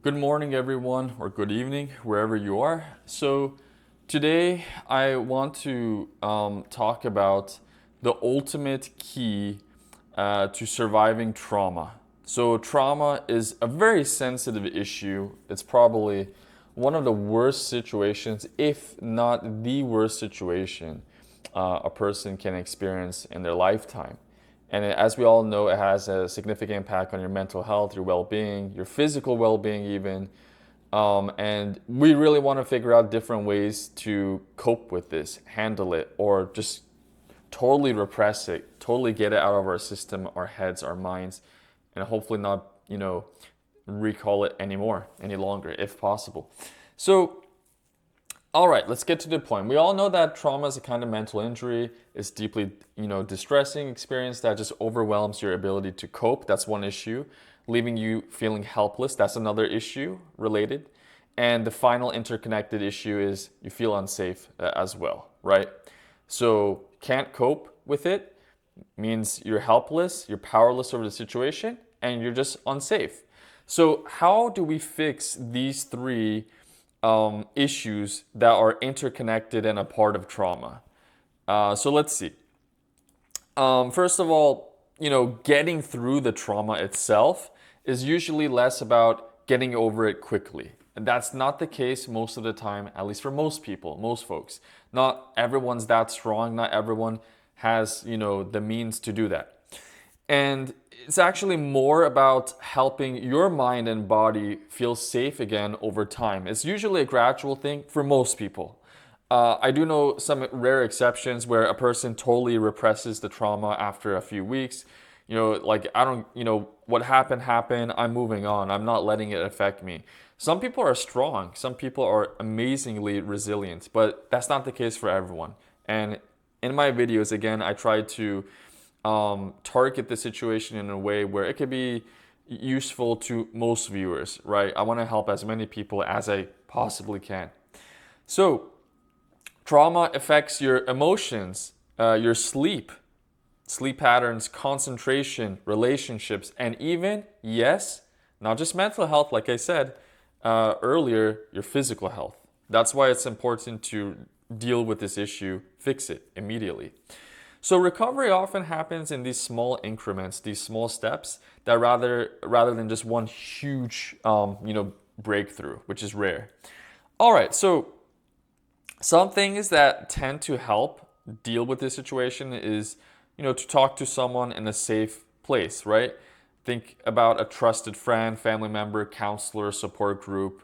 Good morning, everyone, or good evening, wherever you are. So, today I want to talk about the ultimate key to surviving trauma. So, trauma is a very sensitive issue. It's probably one of the worst situations, if not the worst situation, a person can experience in their lifetime. And as we all know, it has a significant impact on your mental health, your well being, your physical well being, even. And we really want to figure out different ways to cope with this, handle it, or just totally repress it, totally get it out of our system, our heads, our minds, and hopefully not, recall it anymore, any longer, if possible. So, all right, let's get to the point. We all know that trauma is a kind of mental injury. It's deeply, distressing experience that just overwhelms your ability to cope. That's one issue. Leaving you feeling helpless, that's another issue related. And the final interconnected issue is you feel unsafe as well, right? So, can't cope with it means you're helpless, you're powerless over the situation, and you're just unsafe. So, how do we fix these three issues that are interconnected and a part of trauma? So let's see. First of all, getting through the trauma itself is usually less about getting over it quickly. And that's not the case most of the time, at least for most people, most folks. Not everyone's that strong. Not everyone has, the means to do that. And it's actually more about helping your mind and body feel safe again over time. It's usually a gradual thing for most people. I do know some rare exceptions where a person totally represses the trauma after a few weeks. Like, I don't, what happened, I'm moving on. I'm not letting it affect me. Some people are strong. Some people are amazingly resilient, but that's not the case for everyone. And in my videos, again, I try to target the situation in a way where it could be useful to most viewers, right? I want to help as many people as I possibly can. So, trauma affects your emotions, your sleep patterns, concentration, relationships, and even, yes, not just mental health, like I said earlier, your physical health. That's why it's important to deal with this issue, fix it immediately. So recovery often happens in these small increments, these small steps that rather than just one huge breakthrough, which is rare. All right, so some things that tend to help deal with this situation is to talk to someone in a safe place, right? Think about a trusted friend, family member, counselor, support group.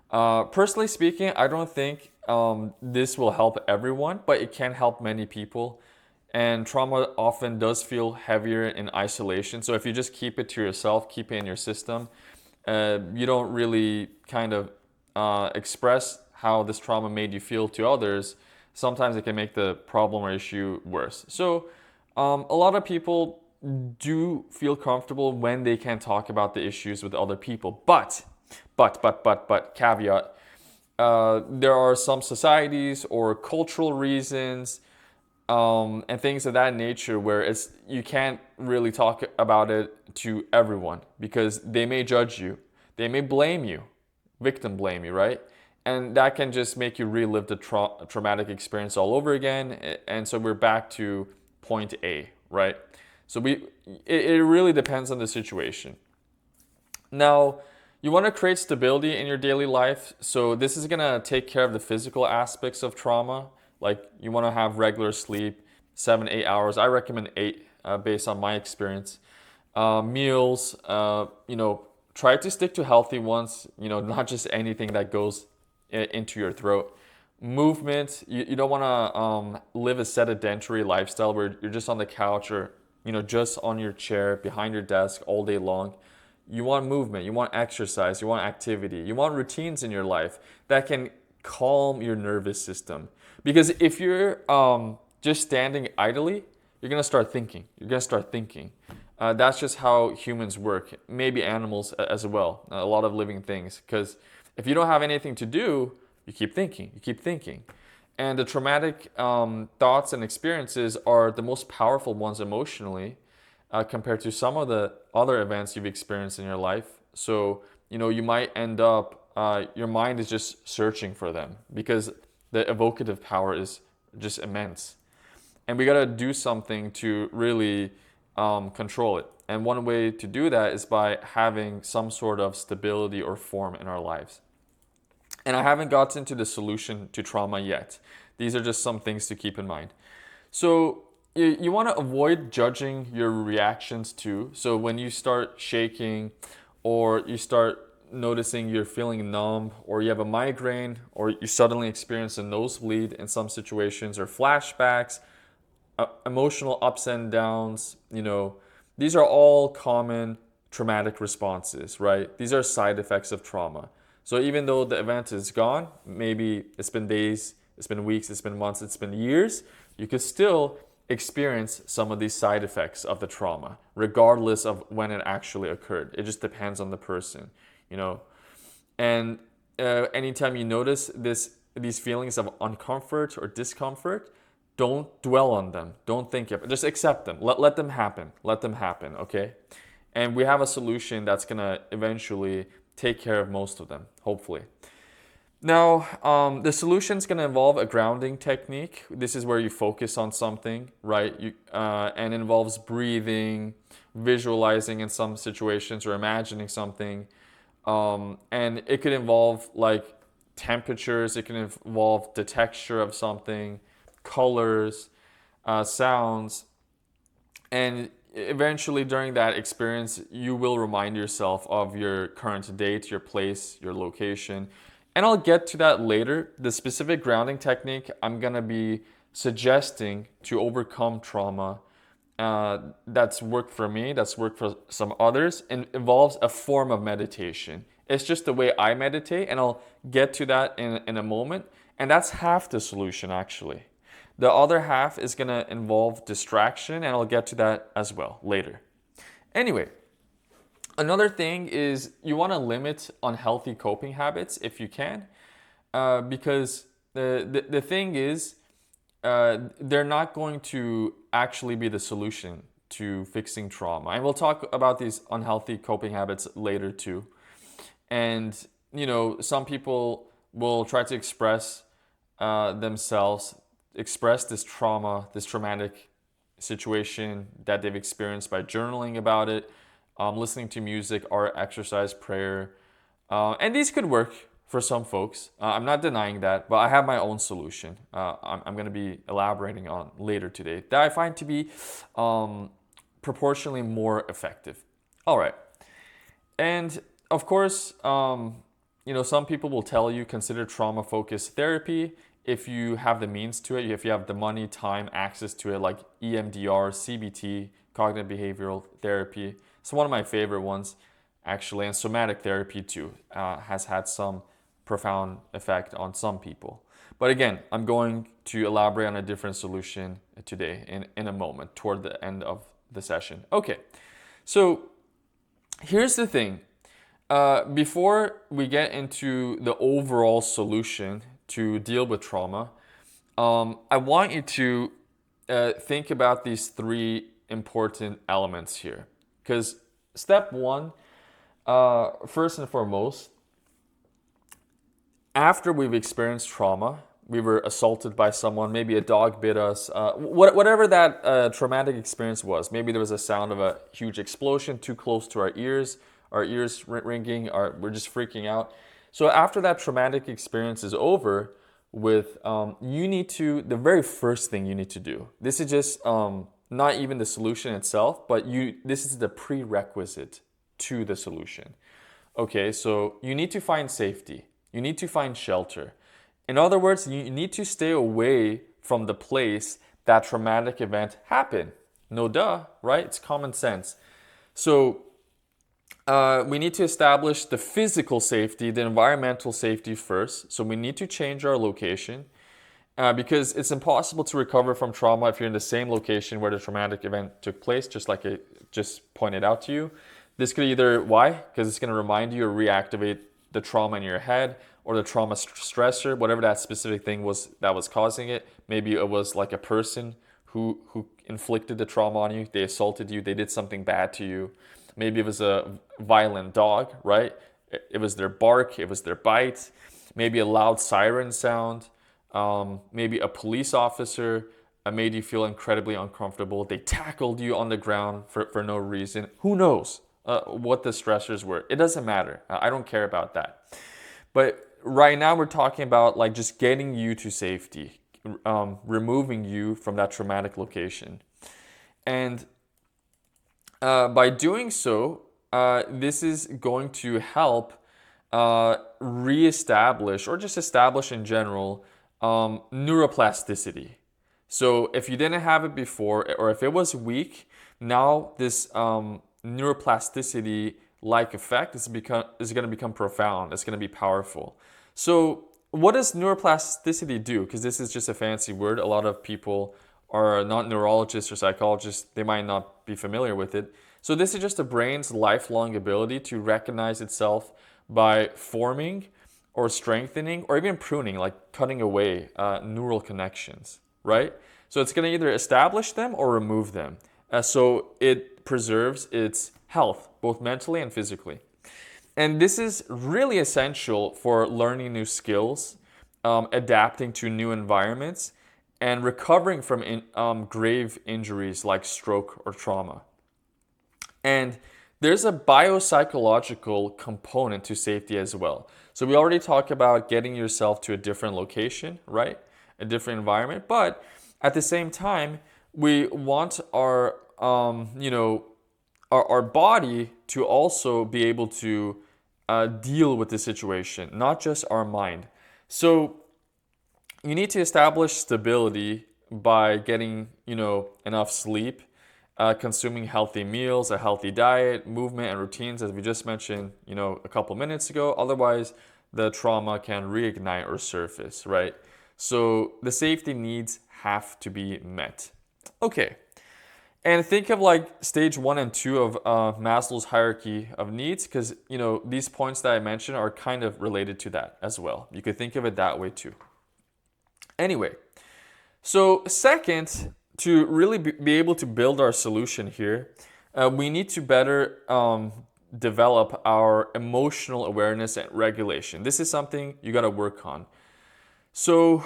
Personally speaking, I don't think this will help everyone, but it can help many people. And trauma often does feel heavier in isolation. So if you just keep it to yourself, keep it in your system, you don't really kind of express how this trauma made you feel to others. Sometimes it can make the problem or issue worse. So a lot of people do feel comfortable when they can talk about the issues with other people. But, caveat, there are some societies or cultural reasons and things of that nature where you can't really talk about it to everyone because they may judge you, they may blame you, victim blame you, right? And that can just make you relive the traumatic experience all over again. And so we're back to point A, right? So it really depends on the situation. Now, you want to create stability in your daily life. So this is going to take care of the physical aspects of trauma. Like you want to have regular sleep, 7-8 hours. I recommend 8 based on my experience. Meals, try to stick to healthy ones, not just anything that goes into your throat. Movement, you don't want to live a sedentary lifestyle where you're just on the couch or, just on your chair behind your desk all day long. You want movement, you want exercise, you want activity, you want routines in your life that can calm your nervous system. Because if you're just standing idly, you're gonna start thinking. That's just how humans work. Maybe animals as well. A lot of living things. Because if you don't have anything to do, you keep thinking. And the traumatic thoughts and experiences are the most powerful ones emotionally compared to some of the other events you've experienced in your life. So you might end up, your mind is just searching for them because the evocative power is just immense. And we got to do something to really control it. And one way to do that is by having some sort of stability or form in our lives. And I haven't gotten to the solution to trauma yet. These are just some things to keep in mind. So you want to avoid judging your reactions too. So when you start shaking, or you start noticing you're feeling numb, or you have a migraine, or you suddenly experience a nosebleed in some situations, or flashbacks, emotional ups and downs, these are all common traumatic responses, right? These are side effects of trauma. So even though the event is gone, maybe it's been days, it's been weeks, it's been months, it's been years, you could still experience some of these side effects of the trauma, regardless of when it actually occurred. It just depends on the person. And anytime you notice these feelings of uncomfort or discomfort, don't dwell on them. Don't think of it. Just accept them. Let them happen. Let them happen, okay? And we have a solution that's going to eventually take care of most of them, hopefully. Now, the solution is going to involve a grounding technique. This is where you focus on something, right? And involves breathing, visualizing in some situations, or imagining something. And it could involve like temperatures. It can involve the texture of something, colors, sounds, and eventually during that experience, you will remind yourself of your current date, your place, your location. And I'll get to that later. The specific grounding technique I'm gonna be suggesting to overcome trauma, that's worked for me, that's worked for some others, and involves a form of meditation. It's just the way I meditate, and I'll get to that in a moment. And that's half the solution, actually. The other half is going to involve distraction, and I'll get to that as well later. Anyway, another thing is you want to limit unhealthy coping habits if you can, because the thing is, they're not going to actually be the solution to fixing trauma. And we'll talk about these unhealthy coping habits later too. And, some people will try to express themselves, express this trauma, this traumatic situation that they've experienced by journaling about it, listening to music, art, exercise, prayer. And these could work for some folks. I'm not denying that, but I have my own solution. I'm going to be elaborating on later today that I find to be proportionally more effective. All right. And of course, some people will tell you consider trauma-focused therapy if you have the means to it, if you have the money, time, access to it, like EMDR, CBT, cognitive behavioral therapy. It's one of my favorite ones, actually, and somatic therapy too has had some profound effect on some people. But again, I'm going to elaborate on a different solution today in a moment, toward the end of the session. Okay, so here's the thing. Before we get into the overall solution to deal with trauma, I want you to think about these three important elements here. Because step one, first and foremost, after we've experienced trauma, we were assaulted by someone, maybe a dog bit us, whatever that traumatic experience was. Maybe there was a sound of a huge explosion too close to our ears ringing, we're just freaking out. So after that traumatic experience is over with, the very first thing you need to do, this is just not even the solution itself, but this is the prerequisite to the solution. Okay, so you need to find safety. You need to find shelter. In other words, you need to stay away from the place that traumatic event happened. No duh, right? It's common sense. So we need to establish the physical safety, the environmental safety first. So we need to change our location because it's impossible to recover from trauma if you're in the same location where the traumatic event took place, just like I just pointed out to you. This could either, why? Because it's going to remind you or reactivate the trauma in your head or the trauma stressor, whatever that specific thing was that was causing it. Maybe it was like a person who inflicted the trauma on you. They assaulted you. They did something bad to you. Maybe it was a violent dog, right? It was their bark, it was their bite, maybe a loud siren sound, maybe a police officer made you feel incredibly uncomfortable. They tackled you on the ground for no reason. Who knows what the stressors were? It doesn't matter. I don't care about that. But right now we're talking about like just getting you to safety, removing you from that traumatic location. And by doing so, this is going to help reestablish or just establish in general neuroplasticity. So if you didn't have it before or if it was weak, now this neuroplasticity like effect is going to become profound. It's going to be powerful. So what does neuroplasticity do? Because this is just a fancy word. A lot of people are not neurologists or psychologists. They might not be familiar with it. So this is just the brain's lifelong ability to recognize itself by forming or strengthening or even pruning, like cutting away neural connections, right? So it's going to either establish them or remove them. So it preserves its health, both mentally and physically. And this is really essential for learning new skills, adapting to new environments, and recovering from grave injuries like stroke or trauma. And there's a biopsychological component to safety as well. So we already talked about getting yourself to a different location, right? A different environment. But at the same time, we want our body to also be able to deal with the situation, not just our mind. So you need to establish stability by getting, enough sleep, consuming healthy meals, a healthy diet, movement, and routines, as we just mentioned, a couple minutes ago. Otherwise, the trauma can reignite or surface, right? So the safety needs have to be met. Okay. And think of like stage 1 and 2 of Maslow's hierarchy of needs, because these points that I mentioned are kind of related to that as well. You could think of it that way too. Anyway, so second, to really be able to build our solution here, we need to better develop our emotional awareness and regulation. This is something you got to work on. So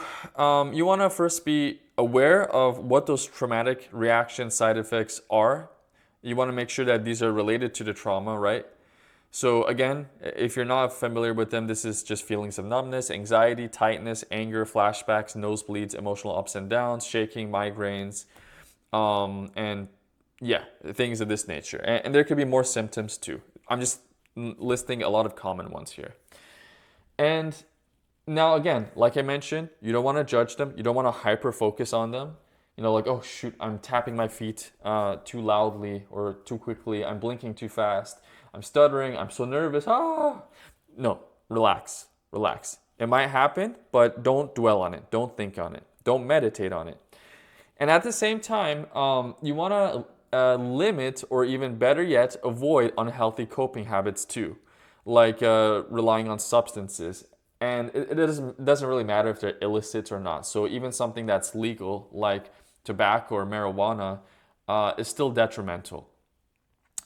you want to first be aware of what those traumatic reaction side effects are. You want to make sure that these are related to the trauma, right? So again, if you're not familiar with them, this is just feelings of numbness, anxiety, tightness, anger, flashbacks, nosebleeds, emotional ups and downs, shaking, migraines, and yeah, things of this nature. And there could be more symptoms too. I'm just listing a lot of common ones here. And now again, like I mentioned, you don't want to judge them. You don't want to hyper focus on them. Like, oh shoot, I'm tapping my feet too loudly or too quickly. I'm blinking too fast. I'm stuttering. I'm so nervous. No, relax. It might happen, but don't dwell on it. Don't think on it. Don't meditate on it. And at the same time, you want to limit, or even better yet, avoid unhealthy coping habits too, like relying on substances. And it doesn't really matter if they're illicit or not. So even something that's legal, like tobacco or marijuana, is still detrimental.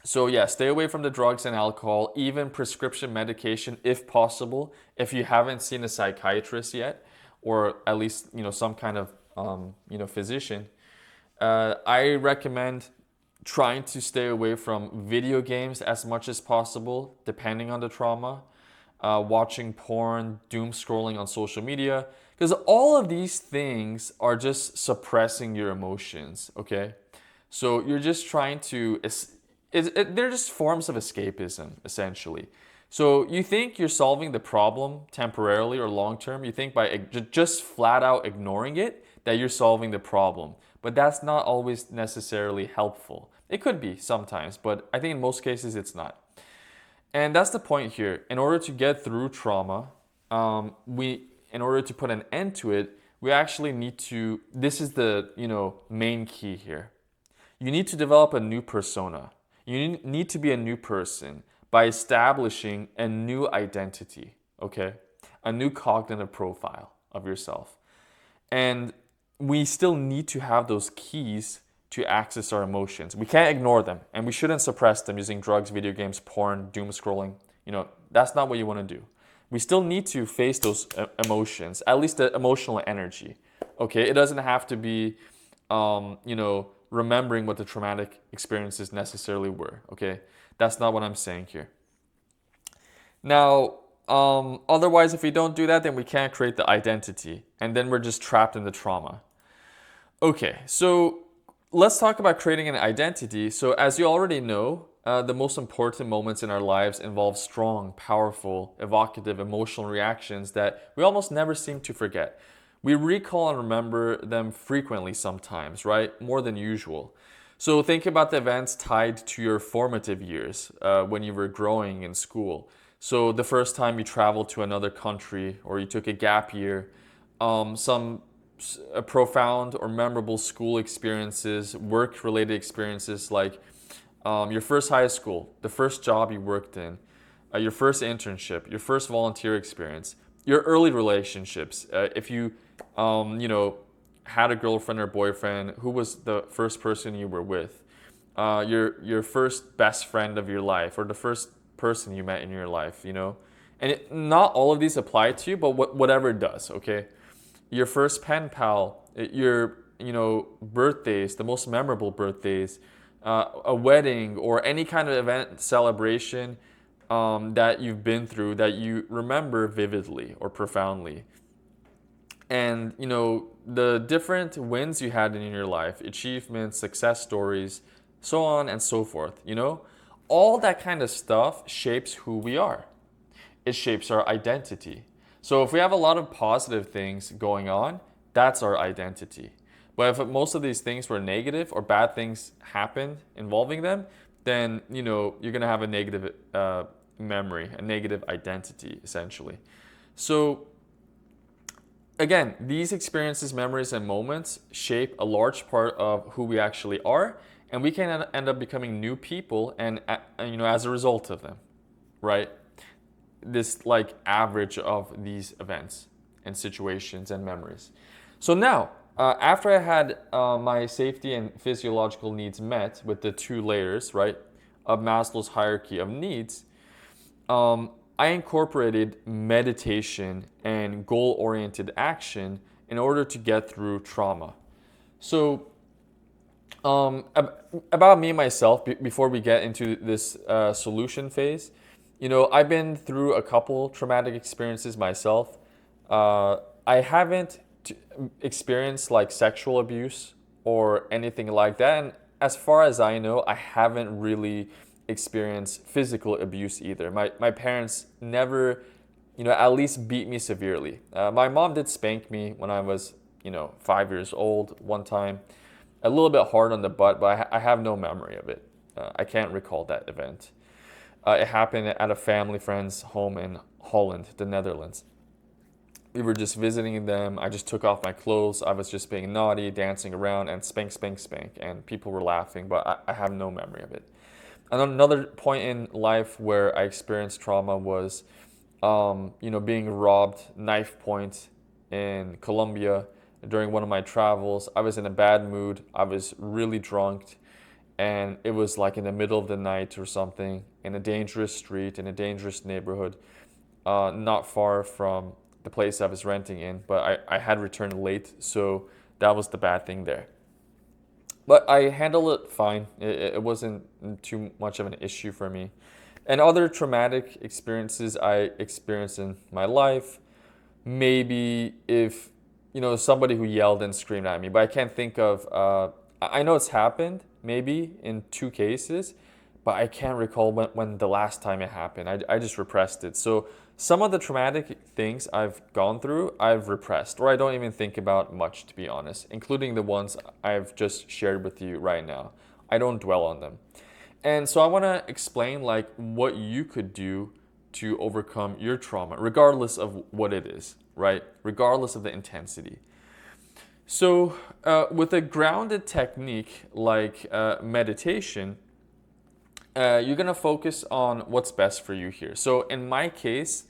So yeah, stay away from the drugs and alcohol, even prescription medication if possible, if you haven't seen a psychiatrist yet, or at least some kind of physician. I recommend trying to stay away from video games as much as possible, depending on the trauma. Watching porn, doom scrolling on social media, because all of these things are just suppressing your emotions, okay? So you're just trying to, they're just forms of escapism, essentially. So you think you're solving the problem temporarily or long term, you think by just flat out ignoring it, that you're solving the problem. But that's not always necessarily helpful. It could be sometimes, but I think in most cases it's not. And that's the point here. In order to get through trauma, in order to put an end to it, we actually need to, this is the main key here. You need to develop a new persona. You need to be a new person by establishing a new identity, okay? A new cognitive profile of yourself. And we still need to have those keys to access our emotions. We can't ignore them, and we shouldn't suppress them using drugs, video games, porn, doom scrolling. That's not what you want to do. We still need to face those emotions, at least the emotional energy. Okay, it doesn't have to be, remembering what the traumatic experiences necessarily were. Okay, that's not what I'm saying here. Now, otherwise, if we don't do that, then we can't create the identity, and then we're just trapped in the trauma. Okay, so let's talk about creating an identity. So, as you already know, the most important moments in our lives involve strong, powerful, evocative, emotional reactions that we almost never seem to forget. We recall and remember them frequently sometimes, right? More than usual. So, think about the events tied to your formative years when you were growing in school. So, the first time you traveled to another country or you took a gap year, some profound or memorable school experiences, work related experiences like your first high school, the first job you worked in, your first internship, your first volunteer experience, your early relationships. If you, had a girlfriend or boyfriend, who was the first person you were with? Your first best friend of your life, or the first person you met in your life, And not all of these apply to you, but whatever it does, okay? Your first pen pal, your birthdays, the most memorable birthdays, a wedding, or any kind of event celebration that you've been through that you remember vividly or profoundly. And the different wins you had in your life, achievements, success stories, so on and so forth. All that kind of stuff shapes who we are. It shapes our identity. So if we have a lot of positive things going on, that's our identity. But if most of these things were negative or bad things happened involving them, then you're gonna have a negative memory, a negative identity essentially. So again, these experiences, memories, and moments shape a large part of who we actually are, and we can end up becoming new people, and as a result of them, right? This like average of these events and situations and memories. So now, after I had my safety and physiological needs met with the two layers, right, of Maslow's hierarchy of needs, I incorporated meditation and goal-oriented action in order to get through trauma. So, about me myself, before we get into this solution phase, I've been through a couple traumatic experiences myself. I haven't experienced like sexual abuse or anything like that. And as far as I know, I haven't really experienced physical abuse either. My parents never, at least beat me severely. My mom did spank me when I was, 5 years old one time. A little bit hard on the butt, but I have no memory of it. I can't recall that event. It happened at a family friend's home in Holland, the Netherlands. We were just visiting them. I just took off my clothes. I was just being naughty, dancing around, and spank, spank, spank. And people were laughing, but I have no memory of it. And another point in life where I experienced trauma was, being robbed knife point in Colombia during one of my travels. I was in a bad mood. I was really drunk, and it was like in the middle of the night or something, in a dangerous street, in a dangerous neighborhood, not far from the place I was renting in, but I had returned late, so that was the bad thing there. But I handled it fine. It wasn't too much of an issue for me. And other traumatic experiences I experienced in my life, maybe if, somebody who yelled and screamed at me, but I can't think of, I know it's happened maybe in two cases, but I can't recall when the last time it happened. I just repressed it. So some of the traumatic things I've gone through, I've repressed, or I don't even think about much, to be honest, including the ones I've just shared with you right now. I don't dwell on them. And so I want to explain like what you could do to overcome your trauma, regardless of what it is, right? Regardless of the intensity. So with a grounded technique like meditation, you're going to focus on what's best for you here. So in my case,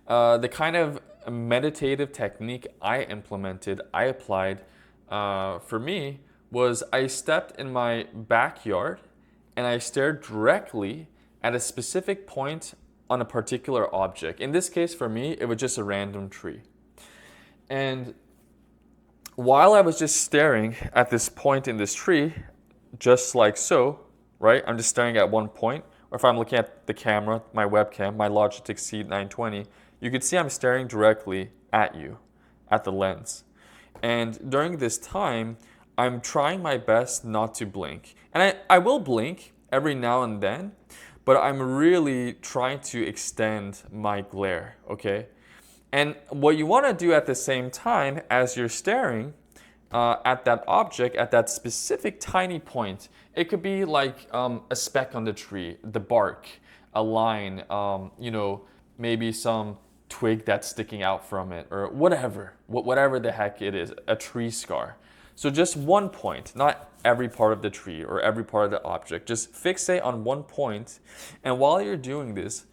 the kind of meditative technique I applied for me was I stepped in my backyard and I stared directly at a specific point on a particular object. In this case, for me, it was just a random tree. And while I was just staring at this point in this tree, just like so, right? I'm just staring at one point. Or if I'm looking at the camera, my webcam, my Logitech C920, you can see I'm staring directly at you, at the lens. And during this time, I'm trying my best not to blink. And I will blink every now and then, but I'm really trying to extend my glare, okay? And what you want to do at the same time as you're staring at that object, at that specific tiny point, it could be like a speck on the tree, the bark, a line, maybe some twig that's sticking out from it, or whatever the heck it is, a tree scar. So just one point, not every part of the tree or every part of the object. Just fixate on one point, and while you're doing this,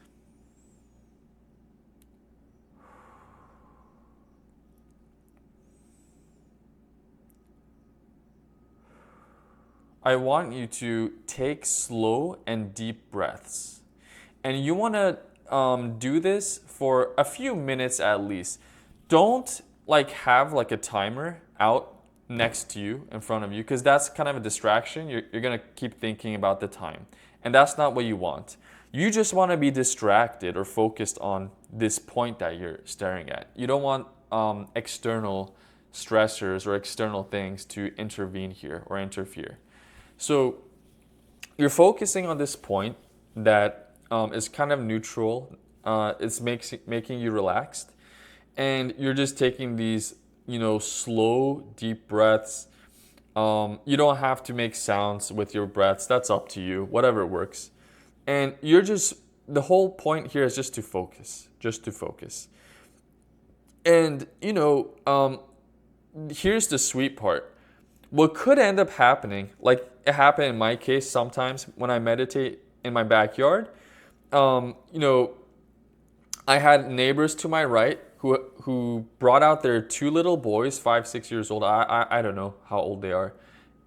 I want you to take slow and deep breaths. And you want to do this for a few minutes at least. Don't have a timer out next to you, in front of you, because that's kind of a distraction. You're going to keep thinking about the time. And that's not what you want. You just want to be distracted or focused on this point that you're staring at. You don't want external stressors or external things to intervene here or interfere. So you're focusing on this point that is kind of neutral. It's making you relaxed. And you're just taking these, slow, deep breaths. You don't have to make sounds with your breaths. That's up to you, whatever works. And the whole point here is just to focus, And, here's the sweet part. What could end up happening, like it happened in my case sometimes when I meditate in my backyard, I had neighbors to my right who brought out their two little boys, 5, 6 years old. I don't know how old they are,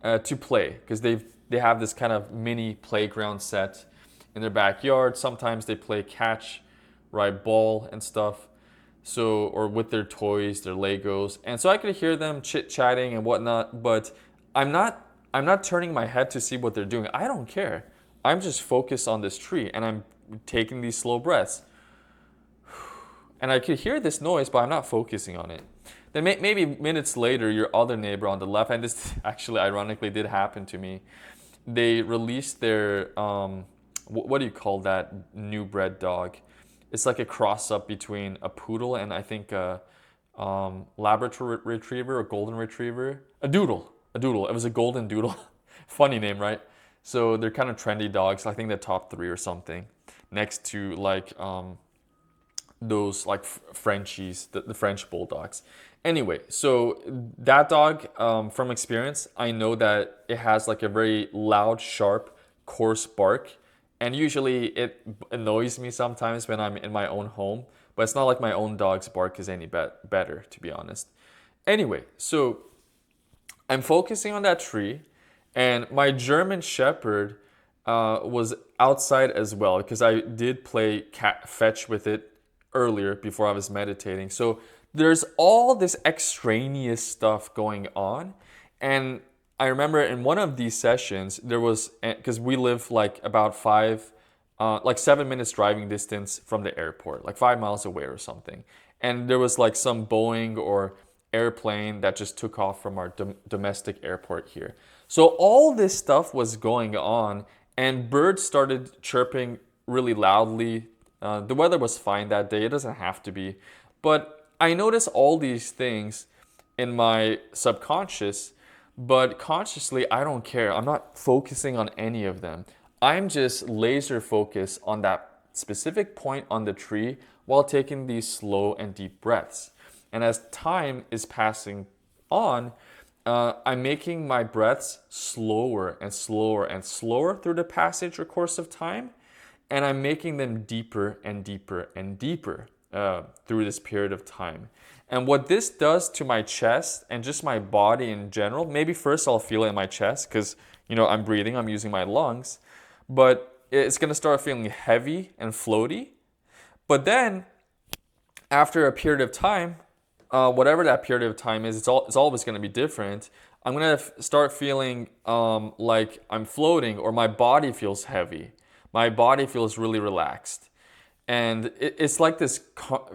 to play, because they have this kind of mini playground set in their backyard. Sometimes they play catch, right, ball and stuff. So, or with their toys, their Legos. And so I could hear them chit-chatting and whatnot, but I'm not turning my head to see what they're doing. I don't care. I'm just focused on this tree, and I'm taking these slow breaths. And I could hear this noise, but I'm not focusing on it. Then maybe minutes later, your other neighbor on the left, and this actually ironically did happen to me, they released their, what do you call that new bred dog? It's like a cross-up between a poodle and I think a Labrador retriever or golden retriever. A doodle. It was a golden doodle. Funny name, right? So they're kind of trendy dogs. I think they're top 3 or something. Next to those Frenchies, the French bulldogs. Anyway, so that dog, from experience, I know that it has a very loud, sharp, coarse bark. And usually it annoys me sometimes when I'm in my own home, but it's not like my own dog's bark is any better, to be honest. Anyway, so I'm focusing on that tree, and my German Shepherd was outside as well, because I did play cat fetch with it earlier before I was meditating. So there's all this extraneous stuff going on, and I remember in one of these sessions, there was, because we live about 7 minutes driving distance from the airport, 5 miles away or something. And there was some Boeing or airplane that just took off from our domestic airport here. So all this stuff was going on, and birds started chirping really loudly. The weather was fine that day. It doesn't have to be. But I noticed all these things in my subconscious, but consciously, I don't care. I'm not focusing on any of them. I'm just laser focused on that specific point on the tree while taking these slow and deep breaths. And as time is passing on, I'm making my breaths slower and slower and slower through the passage or course of time. And I'm making them deeper and deeper and deeper through this period of time. And what this does to my chest and just my body in general, maybe first I'll feel it in my chest because, I'm breathing, I'm using my lungs, but it's going to start feeling heavy and floaty. But then after a period of time, whatever that period of time is, it's always going to be different. I'm going to start feeling like I'm floating, or my body feels heavy. My body feels really relaxed. And it's like this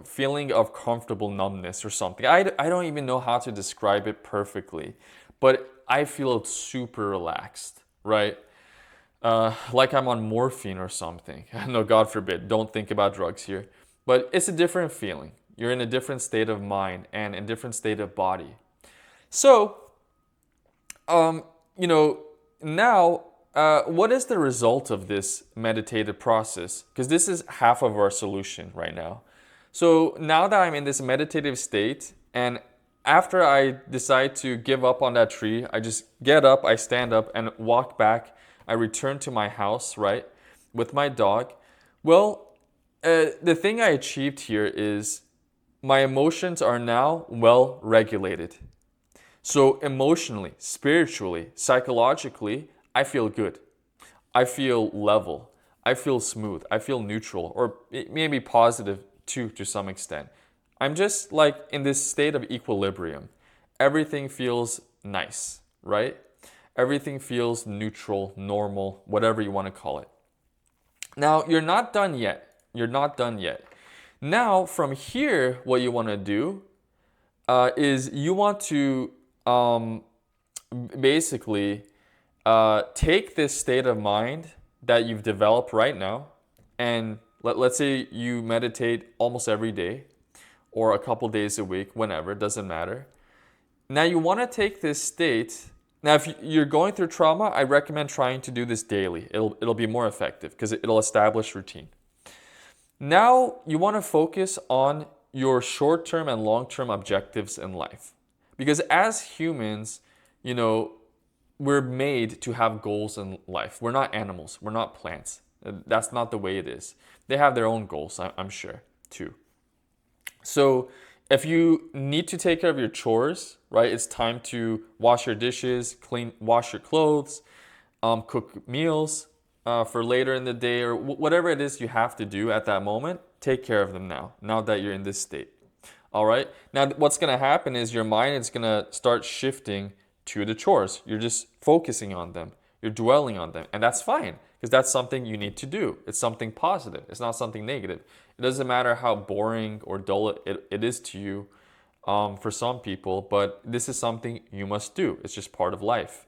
feeling of comfortable numbness or something. I don't even know how to describe it perfectly, but I feel super relaxed, right? Like I'm on morphine or something. No, God forbid, don't think about drugs here. But it's a different feeling. You're in a different state of mind and a different state of body. So, um, you know, now, what is the result of this meditative process? Because this is half of our solution right now. So now that I'm in this meditative state, and after I decide to give up on that tree, I just get up, I stand up, and walk back. I return to my house, right, with my dog. Well, the thing I achieved here is my emotions are now well regulated. So emotionally, spiritually, psychologically, I feel good. I feel level. I feel smooth. I feel neutral, or maybe positive too, to some extent. I'm just like in this state of equilibrium. Everything feels nice, right? Everything feels neutral, normal, whatever you want to call it. Now, you're not done yet. You're not done yet. Now, from here, what you want to do is you want to basically take this state of mind that you've developed right now, and let's say you meditate almost every day or a couple days a week, whenever, it doesn't matter. Now you want to take this state. Now, if you're going through trauma, I recommend trying to do this daily. It'll be more effective because it'll establish routine. Now you want to focus on your short-term and long-term objectives in life. Because as humans, you know, we're made to have goals in life. We're not animals. We're not plants. That's not the way it is. They have their own goals, I'm sure, too. So if you need to take care of your chores, right, it's time to wash your dishes, wash your clothes, cook meals for later in the day, or whatever it is you have to do at that moment, take care of them now that you're in this state. All right. Now, what's going to happen is your mind is going to start shifting to the chores. You're just focusing on them. You're dwelling on them. And that's fine because that's something you need to do. It's something positive. It's not something negative. It doesn't matter how boring or dull it is to you for some people, but this is something you must do. It's just part of life.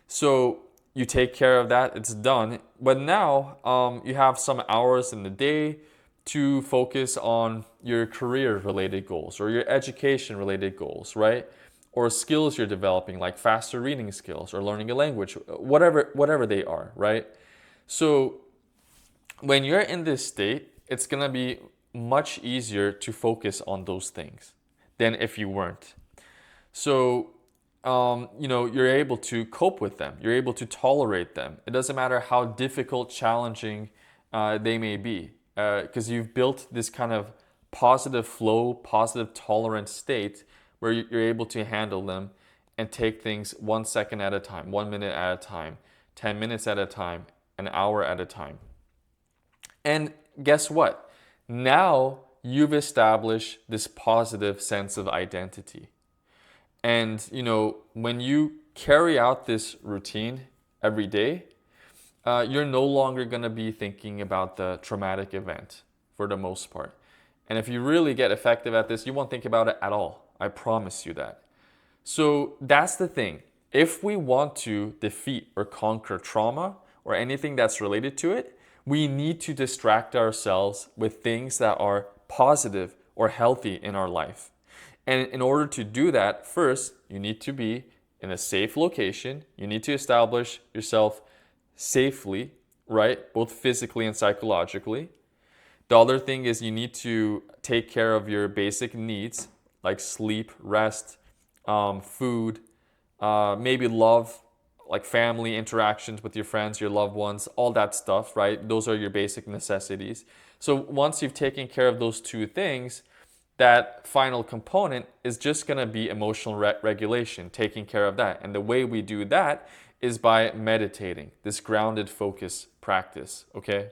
So you take care of that. It's done. But now you have some hours in the day to focus on your career-related goals or your education-related goals, right? Or skills you're developing, like faster reading skills or learning a language, whatever they are, right? So when you're in this state, it's gonna be much easier to focus on those things than if you weren't. So you're able to cope with them. You're able to tolerate them. It doesn't matter how difficult, challenging they may be, because you've built this kind of positive flow, positive tolerant state where you're able to handle them and take things 1 second at a time, 1 minute at a time, 10 minutes at a time, an hour at a time. And guess what? Now you've established this positive sense of identity. And, when you carry out this routine every day, you're no longer going to be thinking about the traumatic event for the most part. And if you really get effective at this, you won't think about it at all. I promise you that. So that's the thing. If we want to defeat or conquer trauma or anything that's related to it, we need to distract ourselves with things that are positive or healthy in our life. And in order to do that, first, you need to be in a safe location. You need to establish yourself safely, right? Both physically and psychologically. The other thing is you need to take care of your basic needs like sleep, rest, food, maybe love, like family interactions with your friends, your loved ones, all that stuff, right? Those are your basic necessities. So once you've taken care of those two things, that final component is just going to be emotional regulation, taking care of that. And the way we do that is by meditating, this grounded focus practice, okay?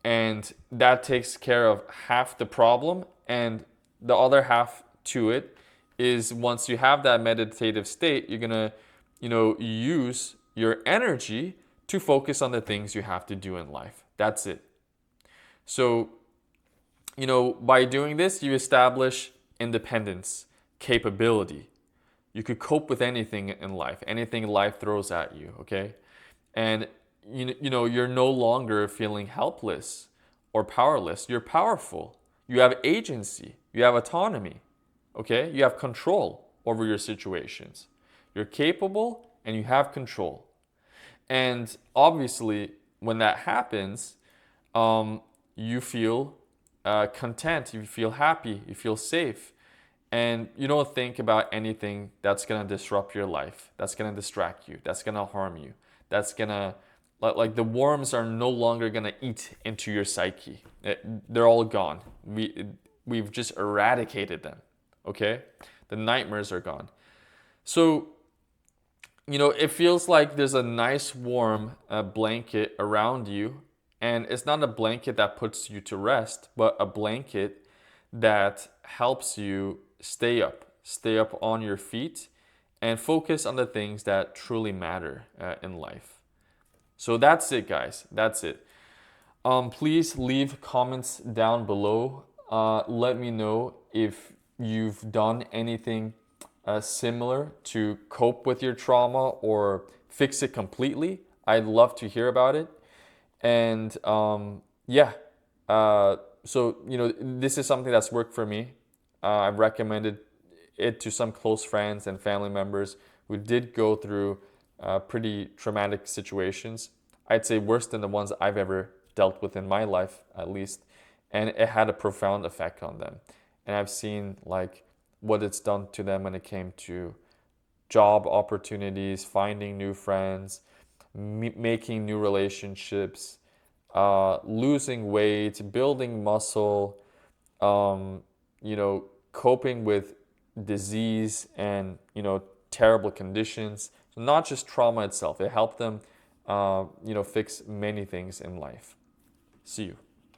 And that takes care of half the problem. And the other half to it is once you have that meditative state, you're gonna, use your energy to focus on the things you have to do in life. That's it. So, by doing this, you establish independence, capability. You could cope with anything in life, anything life throws at you, okay? And you're no longer feeling helpless or powerless. You're powerful. You have agency. You have autonomy, okay? You have control over your situations. You're capable and you have control. And obviously, when that happens, you feel content, you feel happy, you feel safe, and you don't think about anything that's gonna disrupt your life, that's gonna distract you, that's gonna harm you, that's gonna, like the worms are no longer gonna eat into your psyche. They're all gone. We've just eradicated them, okay? The nightmares are gone. So, it feels like there's a nice warm blanket around you. And it's not a blanket that puts you to rest, but a blanket that helps you stay up on your feet, and focus on the things that truly matter in life. So that's it, guys. That's it. Please leave comments down below. Let me know if you've done anything similar to cope with your trauma or fix it completely. I'd love to hear about it. And yeah, so this is something that's worked for me. I've recommended it to some close friends and family members who did go through pretty traumatic situations. I'd say worse than the ones I've ever dealt with in my life, at least. And it had a profound effect on them. And I've seen like what it's done to them when it came to job opportunities, finding new friends, making new relationships, losing weight, building muscle, coping with disease and terrible conditions. So not just trauma itself. It helped them, fix many things in life. See you.